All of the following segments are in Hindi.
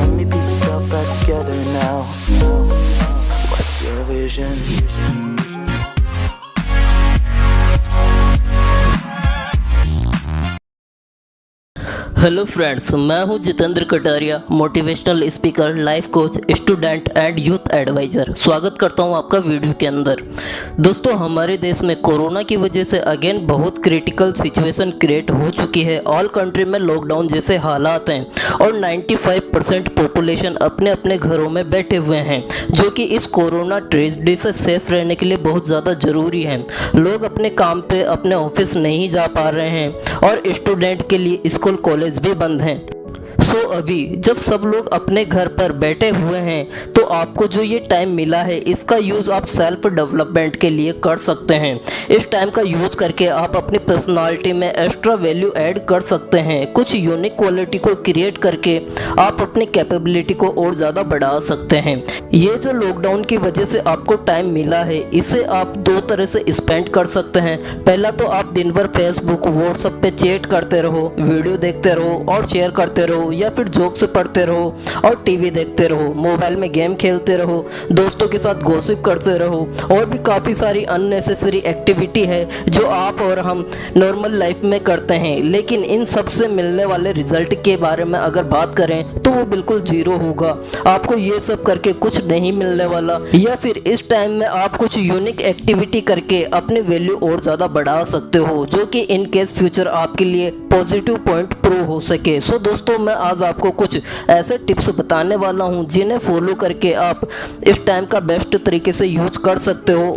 Let me piece yourself back together now. What's your vision? Hello friends, मैं हूं Jitendra Kataria, motivational speaker, life coach, student and youth advisor. स्वागत करता हूं आपका वीडियो के अंदर। दोस्तों, हमारे देश में कोरोना की वजह से अगेन बहुत क्रिटिकल सिचुएशन क्रिएट हो चुकी है। ऑल कंट्री में लॉकडाउन जैसे हालात हैं और 95% पॉपुलेशन अपने अपने घरों में बैठे हुए हैं, जो कि इस कोरोना ट्रेजेडी से सेफ रहने के लिए बहुत ज़्यादा ज़रूरी है। लोग अपने काम पे, अपने ऑफिस नहीं जा पा रहे हैं और स्टूडेंट के लिए स्कूल कॉलेज भी बंद हैं। सो अभी जब सब लोग अपने घर पर बैठे हुए हैं तो आपको जो ये टाइम मिला है इसका यूज़ आप सेल्फ डेवलपमेंट के लिए कर सकते हैं। इस टाइम का यूज़ करके आप अपनी पर्सनालिटी में एक्स्ट्रा वैल्यू ऐड कर सकते हैं। कुछ यूनिक क्वालिटी को क्रिएट करके आप अपनी कैपेबिलिटी को और ज़्यादा बढ़ा सकते हैं। ये जो लॉकडाउन की वजह से आपको टाइम मिला है इसे आप दो तरह से स्पेंड कर सकते हैं। पहला तो आप दिन भर फेसबुक, व्हाट्सएप पे चैट करते रहो, वीडियो देखते रहो और शेयर करते रहो, या फिर जोक्स पढ़ते रहो और टीवी देखते रहो, मोबाइल में गेम खेलते रहो, दोस्तों के साथ गॉसिप करते रहो। और भी काफ़ी सारी अननेसेसरी एक्टिविटी है जो आप और हम नॉर्मल लाइफ में करते हैं, लेकिन इन सब से मिलने वाले रिजल्ट के बारे में अगर बात करें तो वो बिल्कुल जीरो होगा। आपको ये सब करके कुछ नहीं मिलने वाला, या फिर इस टाइम में आप कुछ यूनिक एक्टिविटी करके अपनी वैल्यू और ज़्यादा बढ़ा सकते हो, जो कि इन केस फ्यूचर आपके लिए पॉजिटिव पॉइंट प्रूव हो सके। सो दोस्तों, मैं आज आपको कुछ ऐसे टिप्स बताने वाला हूं जिन्हें फॉलो करके आप इस टाइम का बेस्ट तरीके से यूज कर सकते हो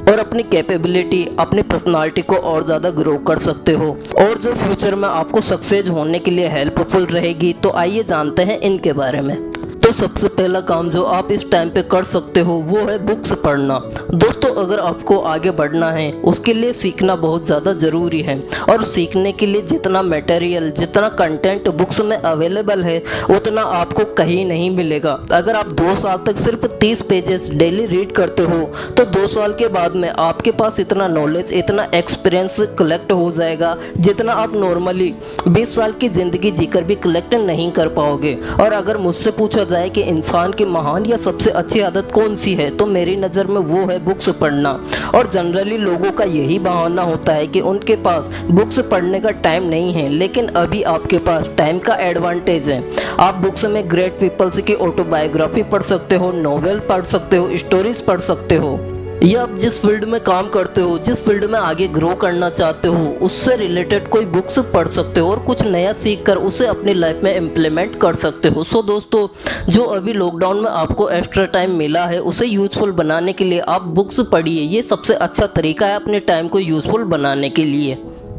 और अपनी कैपेबिलिटी, अपनी पर्सनालिटी को और ज़्यादा ग्रो कर सकते हो, और जो फ्यूचर में आपको सक्सेस होने के लिए हेल्पफुल रहेगी। तो आइए जानते हैं इनके बारे में। तो सबसे पहला काम जो आप इस टाइम पे कर सकते हो वो है बुक्स पढ़ना। दोस्तों, अगर आपको आगे बढ़ना है उसके लिए सीखना बहुत ज़्यादा ज़रूरी है, और सीखने के लिए जितना मटेरियल, जितना कंटेंट बुक्स में अवेलेबल है उतना आपको कहीं नहीं मिलेगा। अगर आप 2 साल तक सिर्फ 30 पेजेस डेली रीड करते हो तो 2 साल के बाद में आपके पास इतना नॉलेज, इतना एक्सपीरियंस कलेक्ट हो जाएगा जितना आप नॉर्मली 20 साल की ज़िंदगी जीकर भी कलेक्ट नहीं कर पाओगे। और अगर मुझसे पूछा जाए कि इंसान की महान या सबसे अच्छी आदत कौन सी है, तो मेरी नज़र में वो है बुक्स पढ़ना। और जनरली लोगों का यही बहाना होता है कि उनके पास बुक्स पढ़ने का टाइम नहीं है, लेकिन अभी आपके पास टाइम का एडवांटेज है। आप बुक्स में ग्रेट पीपल्स की ऑटोबायोग्राफी पढ़ सकते हो, नॉवेल पढ़ सकते हो, स्टोरीज पढ़ सकते हो, या आप जिस फील्ड में काम करते हो, जिस फील्ड में आगे ग्रो करना चाहते हो, उससे रिलेटेड कोई बुक्स पढ़ सकते हो और कुछ नया सीख कर उसे अपनी लाइफ में इम्प्लीमेंट कर सकते हो। सो दोस्तों, जो अभी लॉकडाउन में आपको एक्स्ट्रा टाइम मिला है उसे यूजफुल बनाने के लिए आप बुक्स पढ़िए। ये सबसे अच्छा तरीका है अपने टाइम को यूजफुल बनाने के लिए।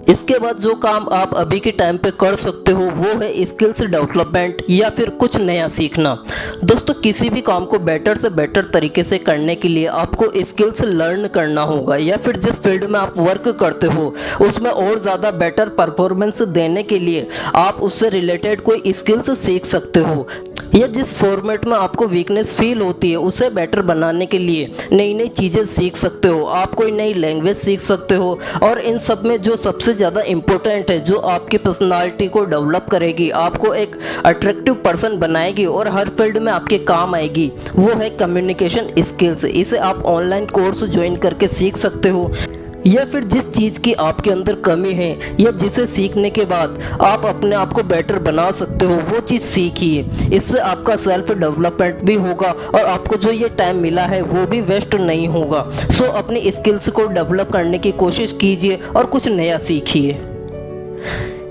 इसके बाद जो काम आप अभी के टाइम पे कर सकते हो वो है स्किल्स डेवलपमेंट या फिर कुछ नया सीखना। दोस्तों, किसी भी काम को बेटर से बेटर तरीके से करने के लिए आपको स्किल्स लर्न करना होगा, या फिर जिस फील्ड में आप वर्क करते हो उसमें और ज़्यादा बेटर परफॉर्मेंस देने के लिए आप उससे रिलेटेड कोई स्किल्स सीख सकते हो, या जिस फॉर्मेट में आपको वीकनेस फील होती है उसे बेटर बनाने के लिए नई नई चीज़ें सीख सकते हो। आप कोई नई लैंग्वेज सीख सकते हो, और इन सब में जो सबसे ज़्यादा इम्पोर्टेंट है, जो आपकी पर्सनालिटी को डेवलप करेगी, आपको एक अट्रैक्टिव पर्सन बनाएगी और हर फील्ड में आपके काम आएगी, वो है कम्युनिकेशन स्किल्स। इसे आप ऑनलाइन कोर्स ज्वाइन करके सीख सकते हो, या फिर जिस चीज़ की आपके अंदर कमी है या जिसे सीखने के बाद आप अपने आप को बेटर बना सकते हो वो चीज़ सीखिए। इससे आपका सेल्फ डेवलपमेंट भी होगा और आपको जो ये टाइम मिला है वो भी वेस्ट नहीं होगा। सो अपनी स्किल्स को डेवलप करने की कोशिश कीजिए और कुछ नया सीखिए।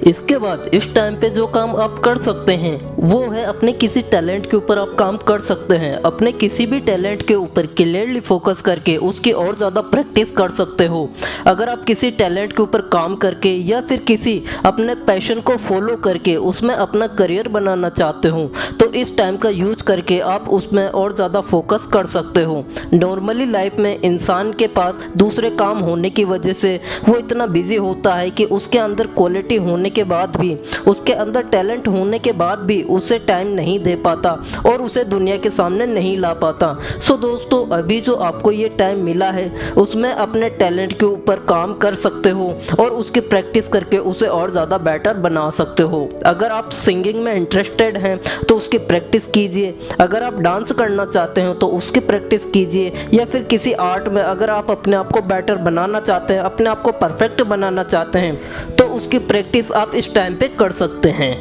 इसके बाद इस टाइम पे जो काम आप कर सकते हैं वो है अपने किसी टैलेंट के ऊपर आप काम कर सकते हैं। अपने किसी भी टैलेंट के ऊपर क्लियरली फोकस करके उसकी और ज़्यादा प्रैक्टिस कर सकते हो। अगर आप किसी टैलेंट के ऊपर काम करके या फिर किसी अपने पैशन को फॉलो करके उसमें अपना करियर बनाना चाहते हो तो इस टाइम का यूज करके आप उसमें और ज़्यादा फोकस कर सकते हो। नॉर्मली लाइफ में इंसान के पास दूसरे काम होने की वजह से वो इतना बिजी होता है कि उसके अंदर क्वालिटी होने के बाद भी, उसके अंदर टैलेंट होने के बाद भी उसे टाइम नहीं दे पाता और उसे दुनिया के सामने नहीं ला पाता। सो दोस्तों, अभी जो आपको ये टाइम मिला है उसमें अपने टैलेंट के ऊपर काम कर सकते हो और उसकी प्रैक्टिस करके उसे और ज़्यादा बेटर बना सकते हो। अगर आप सिंगिंग में इंटरेस्टेड हैं तो उसकी प्रैक्टिस कीजिए। अगर आप डांस करना चाहते हो तो उसकी प्रैक्टिस कीजिए, या फिर किसी आर्ट में अगर आप अपने आप को बेटर बनाना चाहते हैं, अपने आप को परफेक्ट बनाना चाहते हैं, तो उसकी प्रैक्टिस आप इस टाइम पे कर सकते हैं।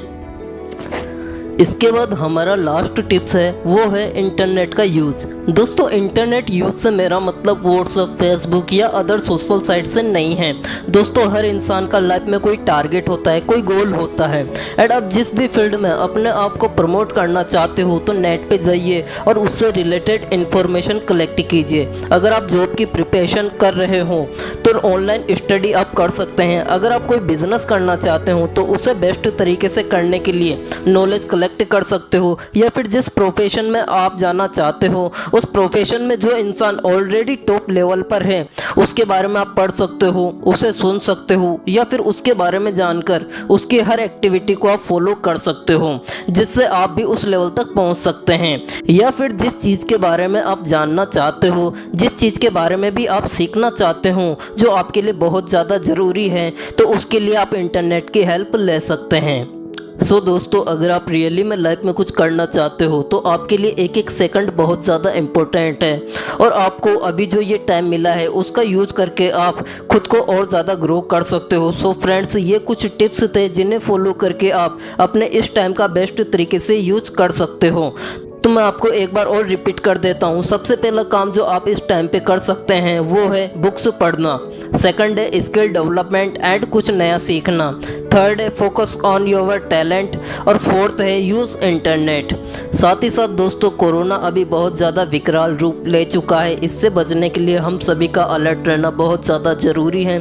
इसके बाद हमारा लास्ट टिप्स है, वो है इंटरनेट का यूज़। दोस्तों, इंटरनेट यूज़ से मेरा मतलब व्हाट्सएप, फेसबुक या अदर सोशल साइट से नहीं है। दोस्तों, हर इंसान का लाइफ में कोई टारगेट होता है, कोई गोल होता है, एंड आप जिस भी फील्ड में अपने आप को प्रमोट करना चाहते हो तो नेट पे जाइए और उससे रिलेटेड इन्फॉर्मेशन कलेक्ट कीजिए। अगर आप जॉब की प्रिपरेशन कर रहे हो तो ऑनलाइन स्टडी आप कर सकते हैं। अगर आप कोई बिजनेस करना चाहते हो तो उसे बेस्ट तरीके से करने के लिए नॉलेज कलेक्ट कर सकते हो, या फिर जिस प्रोफेशन में आप जाना चाहते हो उस प्रोफेशन में जो इंसान ऑलरेडी टॉप लेवल पर है उसके बारे में आप पढ़ सकते हो, उसे सुन सकते हो, या फिर उसके बारे में जानकर उसकी हर एक्टिविटी को आप फॉलो कर सकते हो, जिससे आप भी उस लेवल तक पहुंच सकते हैं। या फिर जिस चीज़ के बारे में आप जानना चाहते हो, जिस चीज़ के बारे में भी आप सीखना चाहते हो जो आपके लिए बहुत ज़्यादा ज़रूरी है, तो उसके लिए आप इंटरनेट की हेल्प ले सकते हैं। दोस्तों, अगर आप रियली में लाइफ में कुछ करना चाहते हो तो आपके लिए एक एक सेकंड बहुत ज़्यादा इम्पोर्टेंट है, और आपको अभी जो ये टाइम मिला है उसका यूज करके आप खुद को और ज़्यादा ग्रो कर सकते हो। फ्रेंड्स, ये कुछ टिप्स थे जिन्हें फॉलो करके आप अपने इस टाइम का बेस्ट तरीके से यूज कर सकते हो। तो मैं आपको एक बार और रिपीट कर देता हूँ। सबसे पहला काम जो आप इस टाइम पे कर सकते हैं वो है बुक्स पढ़ना। सेकंड है स्किल डेवलपमेंट एंड कुछ नया सीखना। थर्ड है फोकस ऑन योर टैलेंट, और फोर्थ है यूज़ इंटरनेट। साथ ही साथ दोस्तों, कोरोना अभी बहुत ज़्यादा विकराल रूप ले चुका है। इससे बचने के लिए हम सभी का अलर्ट रहना बहुत ज़्यादा ज़रूरी है।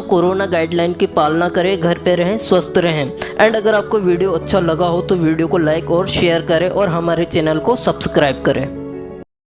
कोरोना गाइडलाइन की पालना करें, घर पे रहें, स्वस्थ रहें। एंड अगर आपको वीडियो अच्छा लगा हो तो वीडियो को लाइक और शेयर करें और हमारे चैनल को सब्सक्राइब करें।